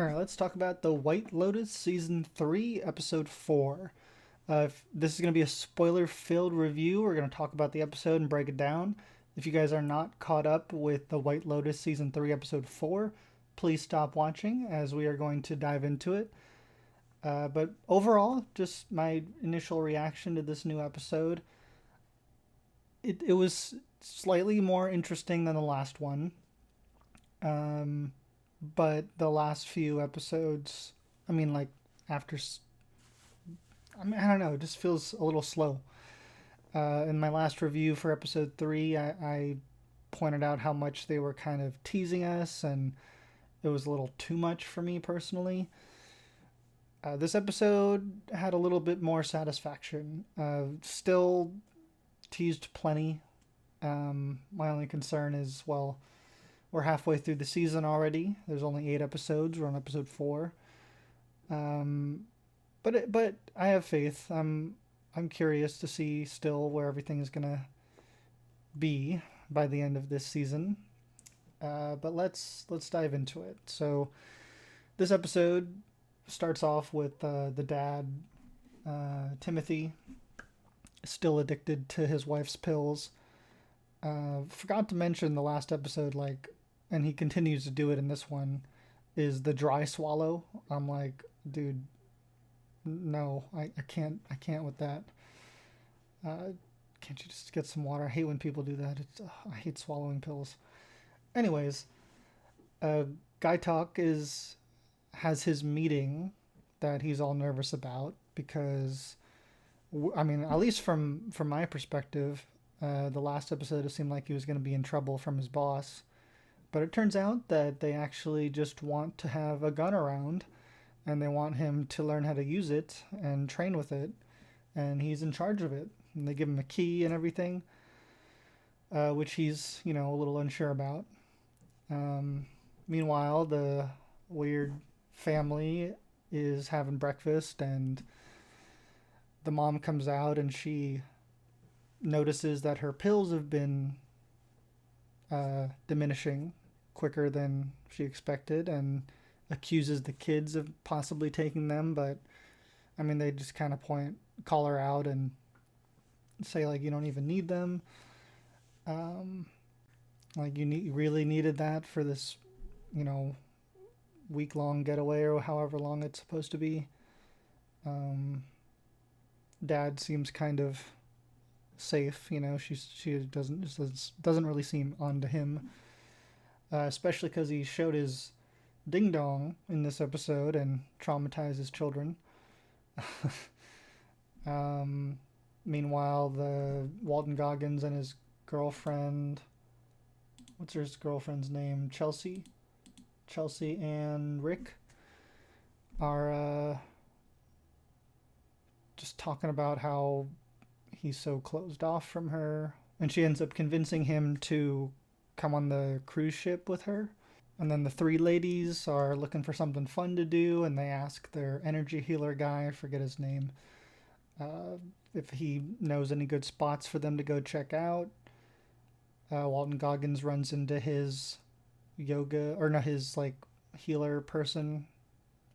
Alright, let's talk about the White Lotus Season 3, Episode 4. If this is going to be a spoiler filled review. We're going to talk about the episode and break it down. If you guys are not caught up with the White Lotus Season 3, Episode 4, please stop watching as we are going to dive into it. But overall, just my initial reaction to this new episode. It was slightly more interesting than the last one. Um, but the last few episodes, I mean, like, after. I mean, I don't know, it just feels a little slow. In my last review for episode 3, I pointed out how much they were kind of teasing us, and it was a little too much for me personally. This episode had a little bit more satisfaction. Still teased plenty. My only concern is, well, we're halfway through the season already. There's only 8 episodes. We're on episode 4. Um, but I have faith. I'm curious to see still where everything is gonna be by the end of this season. But let's dive into it. So this episode starts off with the dad, Timothy, still addicted to his wife's pills. Forgot to mention the last episode, like, and he continues to do it in this one, is the dry swallow. I'm like, dude, no, I can't with that. Uh, can't you just get some water? I hate when people do that. I hate swallowing pills. Anyways, uh, Guy Talk is has his meeting that he's all nervous about because, I mean, at least from my perspective, the last episode it seemed like he was going to be in trouble from his boss, but it turns out that they actually just want to have a gun around, and they want him to learn how to use it and train with it, and he's in charge of it. And they give him a key and everything, which he's a little unsure about. Meanwhile, the weird family is having breakfast, and the mom comes out and she notices that her pills have been diminishing quicker than she expected, and accuses the kids of possibly taking them. But I mean, they just kind of call her out and say, like, you don't even need them. Um, like, you really needed that for this, you know, week long getaway or however long it's supposed to be. Um, Dad seems kind of safe. She doesn't really seem onto him, especially because he showed his ding dong in this episode and traumatized his children. um, Meanwhile, the Walton Goggins and his girlfriend, what's his girlfriend's name? Chelsea and Rick are just talking about how he's so closed off from her, and she ends up convincing him to come on the cruise ship with her. And then the three ladies are looking for something fun to do, and they ask their energy healer guy, I forget his name, uh, if he knows any good spots for them to go check out. Walton Goggins runs into his yoga, or not, his, like, healer person.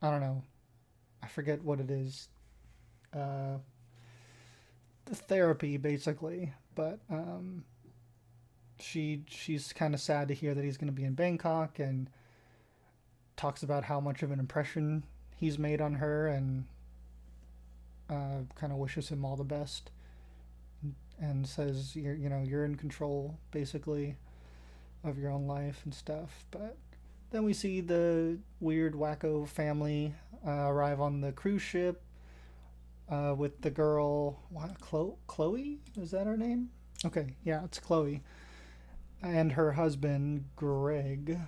I don't know. I forget what it is. Uh, the therapy, basically. But she's kind of sad to hear that he's going to be in Bangkok, and talks about how much of an impression he's made on her, and kind of wishes him all the best, and says you're in control basically of your own life and stuff. But then we see the weird wacko family arrive on the cruise ship, with the girl, what, Chloe, is that her name? Okay, yeah, it's Chloe, and her husband Greg,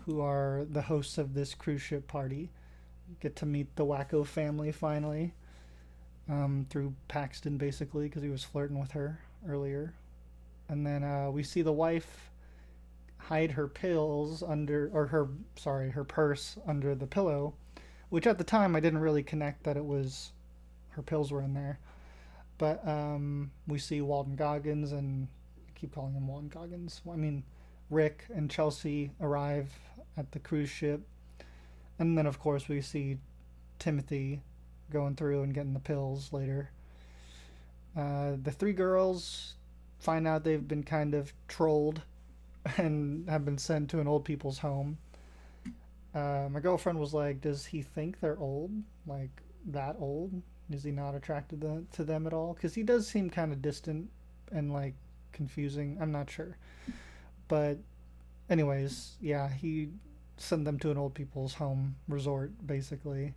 who are the hosts of this cruise ship party. Get to meet the wacko family finally, through Paxton, basically, because he was flirting with her earlier. And then we see the wife hide her pills under, or her purse under the pillow, which at the time I didn't really connect that it was her pills were in there. But we see Walton Goggins, and I keep calling him Walton Goggins. I mean, Rick and Chelsea arrive at the cruise ship, And then, of course, we see Timothy going through and getting the pills later. The three girls find out they've been kind of trolled and have been sent to an old people's home. My girlfriend was like, "Does he think they're old? Like that old? Is he not attracted to them at all? Because he does seem kind of distant and like confusing. I'm not sure, but anyways, yeah, he sent them to an old people's home resort, basically.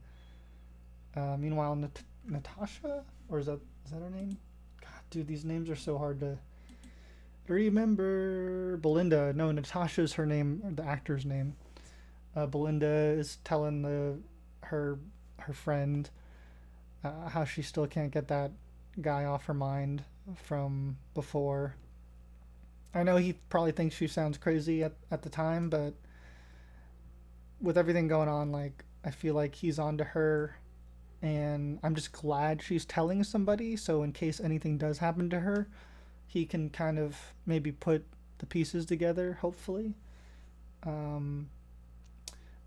Meanwhile, Natasha, or is that her name? God, dude, these names are so hard to remember. Belinda, no, Natasha's her name, the actor's name. Belinda is telling her her friend how she still can't get that guy off her mind from before. I know he probably thinks she sounds crazy at the time, but with everything going on, like, I feel like he's onto her, and I'm just glad she's telling somebody, so in case anything does happen to her, he can kind of maybe put the pieces together, hopefully. Um,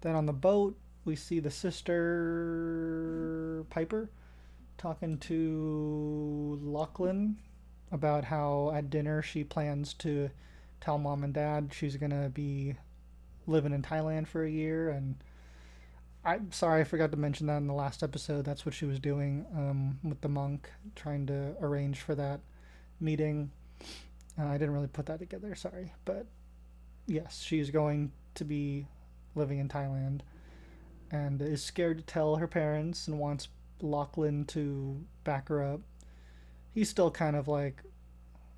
then on the boat, we see the sister Piper talking to Lachlan about how at dinner she plans to tell mom and dad she's gonna be living in Thailand for a year. And I'm sorry, I forgot to mention that in the last episode. That's what she was doing with the monk, trying to arrange for that meeting. I didn't really put that together, sorry. But yes, she's going to be living in Thailand and is scared to tell her parents and wants Lachlan to back her up. He's still kind of like,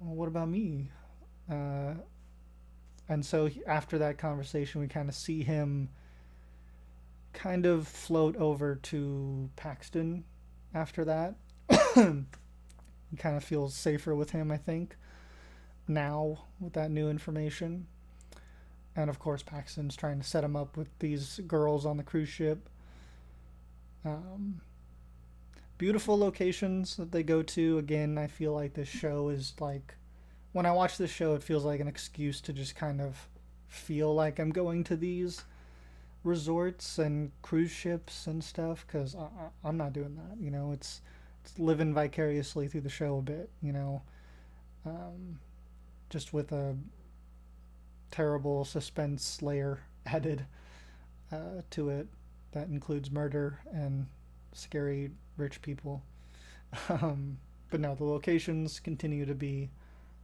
well, what about me? Uh, and so after that conversation, we kind of see him kind of float over to Paxton after that. He kind of feels safer with him, I think, now with that new information. And of course, Paxton's trying to set him up with these girls on the cruise ship. Um, Beautiful locations that they go to. Again, I feel like this show is like, when I watch this show, it feels like an excuse to just kind of feel like I'm going to these resorts and cruise ships and stuff, because I'm not doing that. It's living vicariously through the show a bit. Um, just with a terrible suspense layer added to it that includes murder and scary rich people. But no, the locations continue to be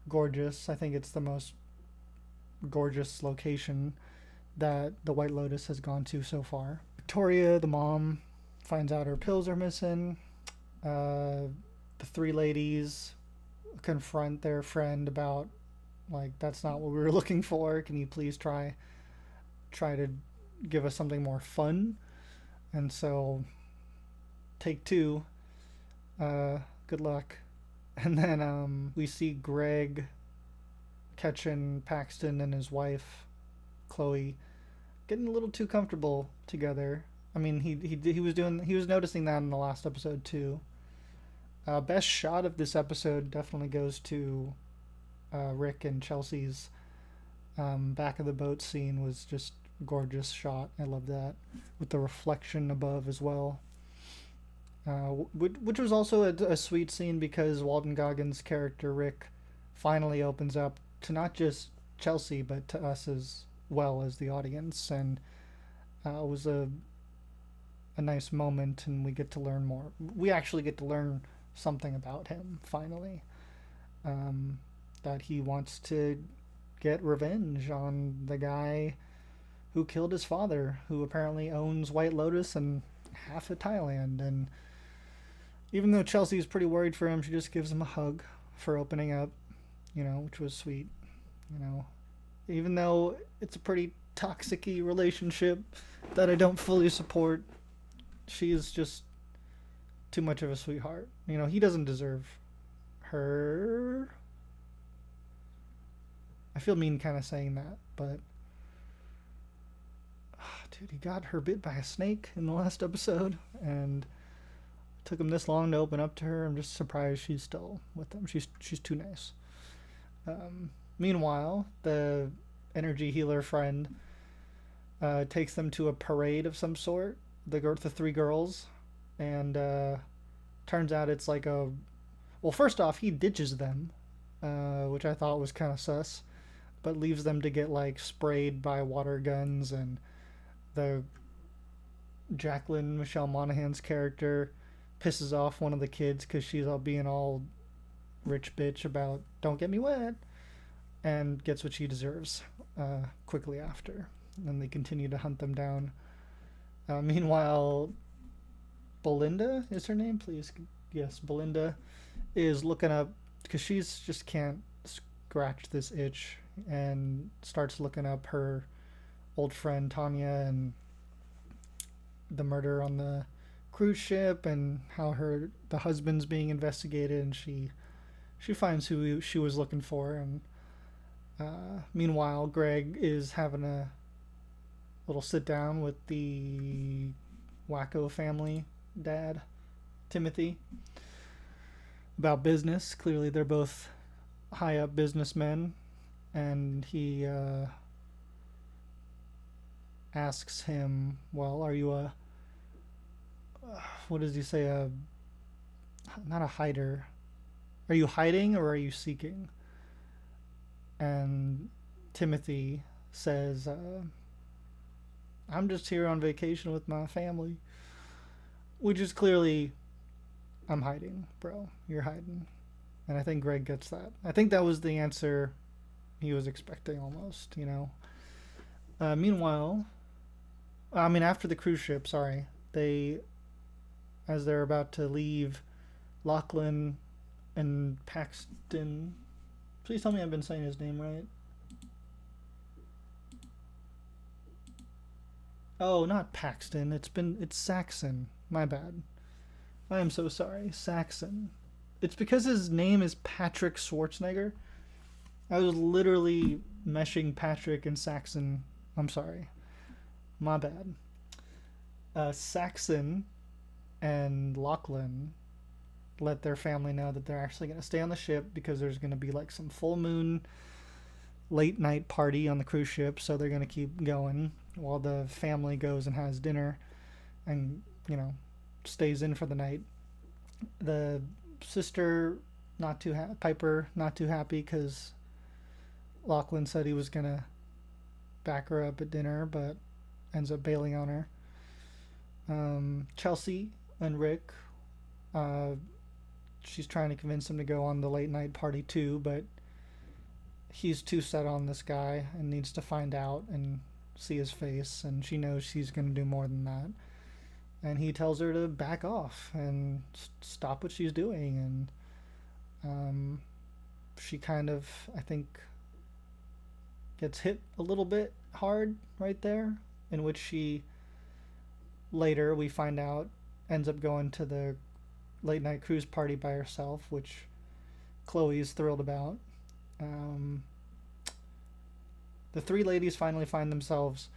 gorgeous. I think it's the most gorgeous location that the White Lotus has gone to so far. Victoria, the mom, finds out her pills are missing. The three ladies confront their friend about, like, that's not what we were looking for. Can you please try to give us something more fun? And so, take two. Good luck. And then we see Greg catching Paxton and his wife Chloe getting a little too comfortable together. I mean, he was noticing that in the last episode too. Best shot of this episode definitely goes to Rick and Chelsea's back of the boat scene. Was just gorgeous shot. I love that, with the reflection above as well. Which was also a sweet scene, because Walton Goggins' character Rick finally opens up to not just Chelsea but to us as well as the audience, and it was a nice moment, and we get to learn more. We actually get to learn something about him finally. That he wants to get revenge on the guy who killed his father, who apparently owns White Lotus and half of Thailand. And even though Chelsea's pretty worried for him, she just gives him a hug for opening up, which was sweet. Even though it's a pretty toxic-y relationship that I don't fully support, she's just too much of a sweetheart. He doesn't deserve her. I feel mean kind of saying that, but dude, he got her bit by a snake in the last episode, and it took him this long to open up to her. I'm just surprised she's still with him. She's too nice. Meanwhile, the energy healer friend Takes them to a parade of some sort. The three girls, and turns out it's like a well. First off, he ditches them, which I thought was kind of sus, but leaves them to get like sprayed by water guns, and the Jacqueline Michelle Monaghan's character pisses off one of the kids because she's all being all rich bitch about don't get me wet, and gets what she deserves quickly after. And they continue to hunt them down. Meanwhile, Belinda is her name, please. Yes, Belinda is looking up because she's just can't scratch this itch and starts looking up her old friend Tanya and the murder on the cruise ship and how the husband's being investigated, and she finds who she was looking for. And meanwhile, Greg is having a little sit down with the wacko family dad, Timothy, about business. Clearly, they're both high up businessmen, and he asks him, "Well, are you a what does he say? Not a hider. Are you hiding or are you seeking?" And Timothy says, "I'm just here on vacation with my family," which is clearly, "I'm hiding, bro. You're hiding." And I think Greg gets that. I think that was the answer he was expecting almost, you know. Meanwhile, after the cruise ship, sorry, as they're about to leave, Lachlan and Paxton, please tell me I've been saying his name right. Oh, not Paxton. It's Saxon. My bad. I am so sorry. Saxon. It's because his name is Patrick Schwarzenegger. I was literally meshing Patrick and Saxon. I'm sorry. My bad. Saxon and Lachlan let their family know that they're actually going to stay on the ship because there's going to be like some full moon late night party on the cruise ship, so they're going to keep going while the family goes and has dinner and, stays in for the night. The sister, Piper, not too happy because Lachlan said he was going to back her up at dinner, but ends up bailing on her. Chelsea and Rick, she's trying to convince him to go on the late night party too, but he's too set on this guy and needs to find out and see his face, and she knows she's going to do more than that. And he tells her to back off and stop what she's doing, and she kind of, I think, gets hit a little bit hard right there, in which she, later we find out, ends up going to the late night cruise party by herself, which Chloe's thrilled about. The three ladies finally find themselves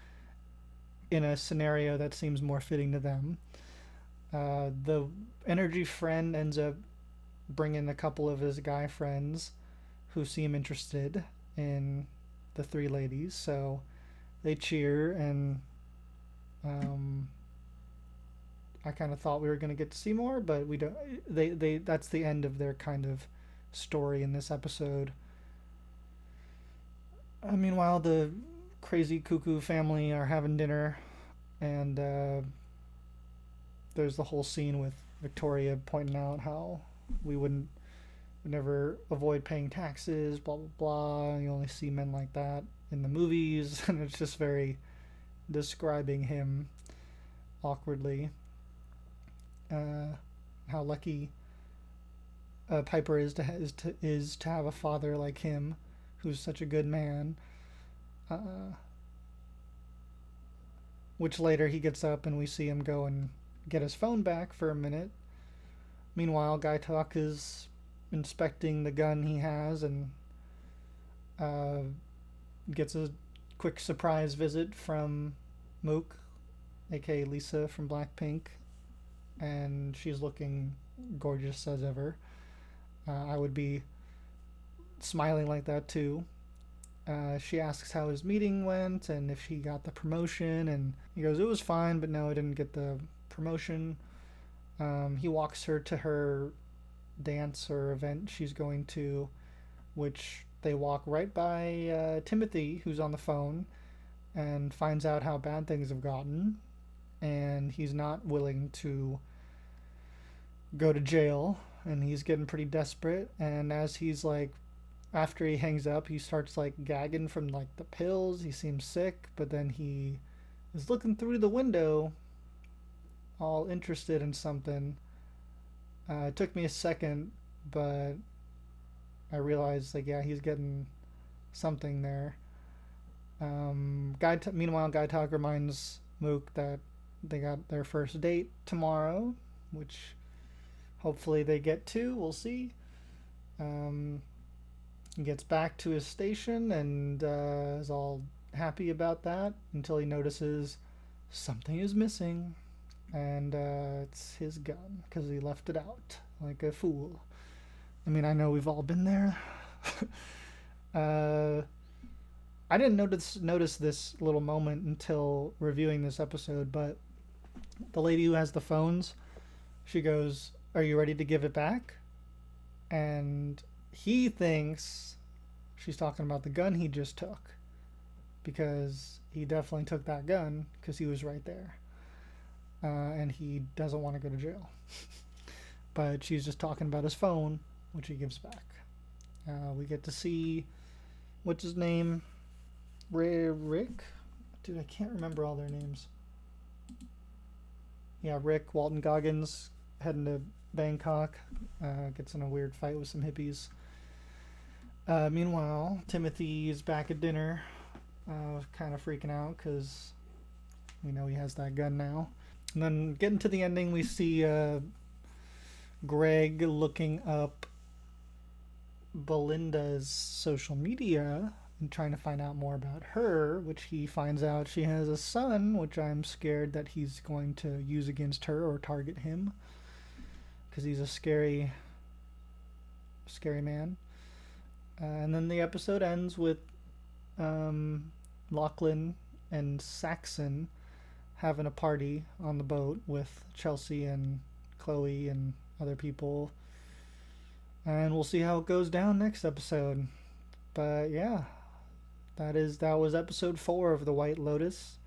in a scenario that seems more fitting to them. The energy friend ends up bringing a couple of his guy friends who seem interested in the three ladies, so they cheer, and I kind of thought we were going to get to see more, but we don't. They that's the end of their kind of story in this episode. Meanwhile, the crazy cuckoo family are having dinner, and there's the whole scene with Victoria pointing out how we would never avoid paying taxes, blah blah blah. You only see men like that in the movies, and it's just very describing him awkwardly. How lucky Piper is to have a father like him, who's such a good man. Which later he gets up and we see him go and get his phone back for a minute. Meanwhile, Guy Tuck is inspecting the gun he has and gets a quick surprise visit from Mook, aka Lisa from BLACKPINK, and she's looking gorgeous as ever. I would be smiling like that too. She asks how his meeting went and if he got the promotion, and he goes, "It was fine, but no, I didn't get the promotion." He walks her to her dance or event she's going to, which they walk right by Timothy, who's on the phone, and finds out how bad things have gotten, and he's not willing to go to jail, and he's getting pretty desperate. And as he's like, after he hangs up, he starts like gagging from like the pills. He seems sick, but then he is looking through the window, all interested in something. It took me a second, but I realized like, yeah, he's getting something there. Meanwhile, Guy Talk reminds Mook that they got their first date tomorrow, which hopefully they get to. We'll see. He gets back to his station and is all happy about that until he notices something is missing, and it's his gun because he left it out like a fool. I mean, I know we've all been there. I didn't notice this little moment until reviewing this episode, but the lady who has the phones, she goes, "Are you ready to give it back?" And he thinks she's talking about the gun he just took, because he definitely took that gun because he was right there. And he doesn't want to go to jail. But she's just talking about his phone, which he gives back. We get to see, what's his name? Rick? Dude, I can't remember all their names. Yeah, Rick, Walton, Goggins, heading to Bangkok. Gets in a weird fight with some hippies. Meanwhile, Timothy is back at dinner, kind of freaking out because we know he has that gun now. And then getting to the ending, we see Greg looking up Belinda's social media and trying to find out more about her, which he finds out she has a son, which I'm scared that he's going to use against her or target him, because he's a scary man. And then the episode ends with Lachlan and Saxon having a party on the boat with Chelsea and Chloe and other people. And we'll see how it goes down next episode. But yeah, that was episode 4 of the White Lotus.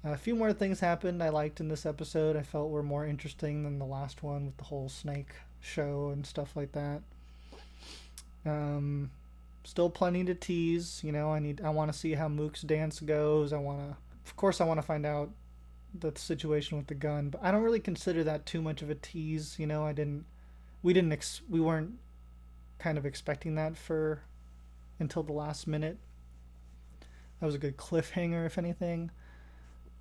A few more things happened I liked in this episode. I felt were more interesting than the last one with the whole snake show and stuff like that. Still plenty to tease. You know, I want to see how Mook's dance goes. Of course, I want to find out the situation with the gun, but I don't really consider that too much of a tease. You know, we weren't kind of expecting that until the last minute. That was a good cliffhanger, if anything.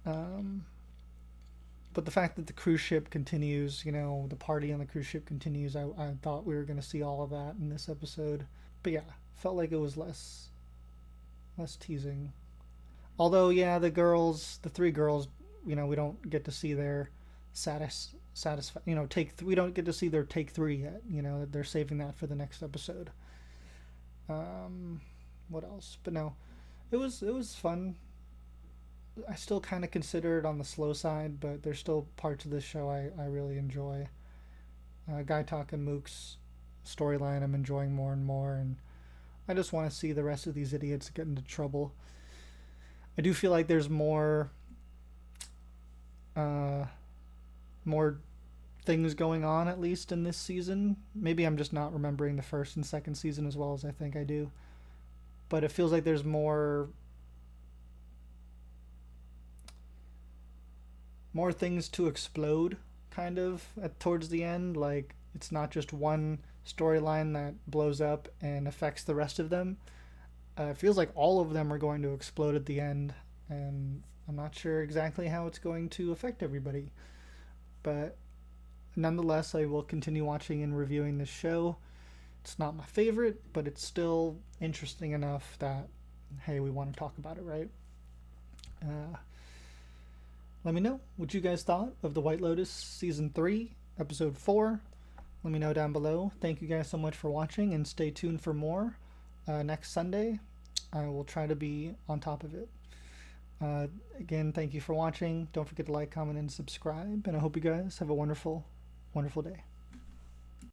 But the fact that the cruise ship continues, you know, the party on the cruise ship continues, I thought we were going to see all of that in this episode. But yeah, felt like it was less teasing. Although, yeah, the 3 girls, you know, we don't get to see their we don't get to see their take 3 yet. You know, they're saving that for the next episode. What else? But no, it was fun. I still kind of consider it on the slow side, but there's still parts of this show I really enjoy. Guy Talk and Mook's storyline I'm enjoying more and more, and I just want to see the rest of these idiots get into trouble. I do feel like there's more things going on, at least in this season. Maybe I'm just not remembering the first and second season as well as I think I do. But it feels like there's more things to explode, kind of, towards the end. Like, it's not just one storyline that blows up and affects the rest of them. It feels like all of them are going to explode at the end, and I'm not sure exactly how it's going to affect everybody. But nonetheless, I will continue watching and reviewing this show. It's not my favorite, but it's still interesting enough that, hey, we want to talk about it, right? Let me know what you guys thought of The White Lotus Season 3, Episode 4. Let me know down below. Thank you guys so much for watching, and stay tuned for more next Sunday. I will try to be on top of it. Uh, Again, thank you for watching. Don't forget to like, comment, and subscribe. And I hope you guys have a wonderful, wonderful day.